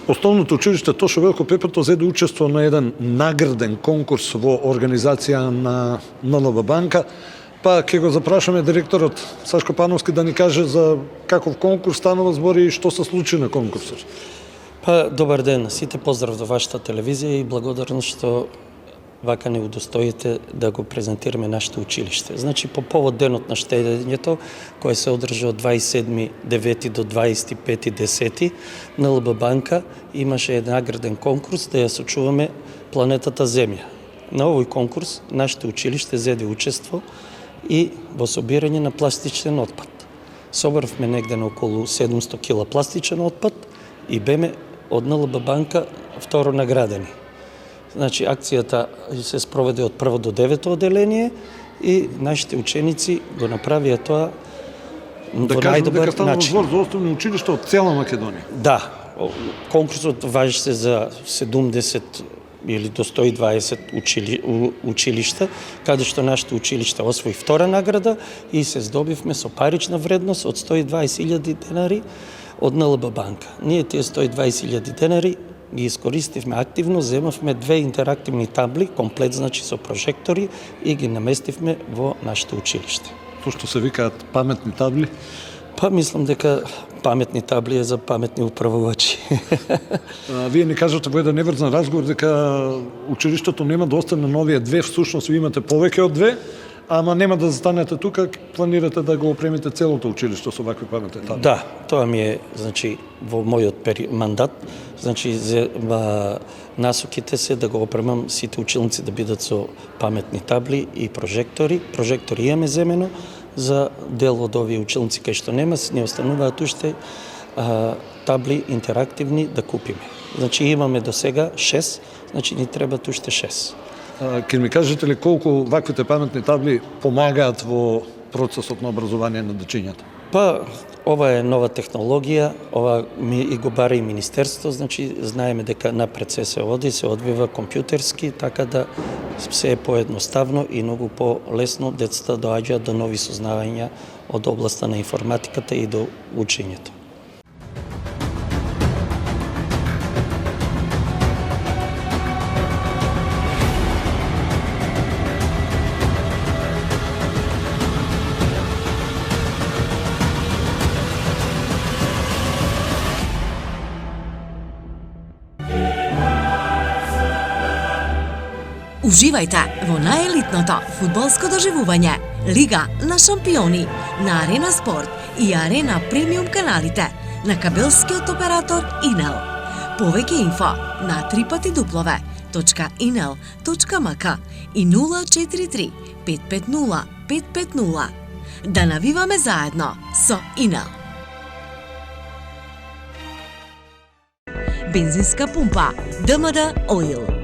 Основното училиште Тошо Велко Пепето зеде учество на еден награден конкурс во организација на НЛБ банка. Па ќе го запрашаме директорот Сашко Пановски да ни каже за каков конкурс станува збори и што се случи на конкурсот. Па, добар ден на сите, поздрав до вашата телевизија и благодарност што вака не удостоите да го презентираме нашето училиште. Значи, по повод денот на штедењето, кој се одржа од 27.9. до 25.10. на НЛБ банка, имаше еден награден конкурс да ја сочуваме планетата Земја. На овој конкурс нашето училиште зеде учество и во собирање на пластичен отпад. Собравме негде на околу 700 кила пластичен отпад и беме од НЛБ банка второ наградени. Значи, акцијата се спроведе од 1 до 9 одделение и нашите ученици го направија тоа во најдобар начин. Збор за основни училишта од цела Македонија. Да, конкурсот важи се за 70 или до 120 училишта, каде што нашето училиште освои втора награда и се здобивме со парична вредност од 120.000 денари од НЛБ банка. Ние тие 120.000 денари ги искористивме активно, земавме 2 интерактивни табли, комплет значи со прожектори и ги наместивме во нашето училиште. Што се викаат паметни табли? Па мислам дека паметни табли е за паметни управувачи. Вие ни кажате во еден неврзан разговор дека училиштето нема да остане на овие две, всушност ви имате повеќе од две, ама нема да застанете тука, планирате да го опремите целото училиште со вакви паметни табли. Да, тоа ми е, значи, во мојот мандат, значи, насоките се да го опремам сите училници да бидат со паметни табли и прожектори. Прожектори имаме земено, за дел од овие училници кај што нема, не остануваат уште табли интерактивни да купиме. Значи, имаме до сега 6, значи ни требат уште 6. Ке ми кажете ли колку ваквите паметни табли помагаат во процесот на образование на дечињата? Па, ова е нова технологија, ова и го бара и Министерство, значи знаеме дека напред се оди, се одвива компјутерски, така да се е поедноставно и многу полесно децата доаѓаат до нови сознавања од областа на информатиката и до учењето. Уживајте во најелитното фудбалско доживување Лига на шампиони на Арена Спорт и Арена Премиум каналите на кабелскиот оператор Инел. Повеќе инфо на www.inel.mk и 043 550 550. Да навиваме заедно со Инел. Бензинска пумпа ДМД Оил.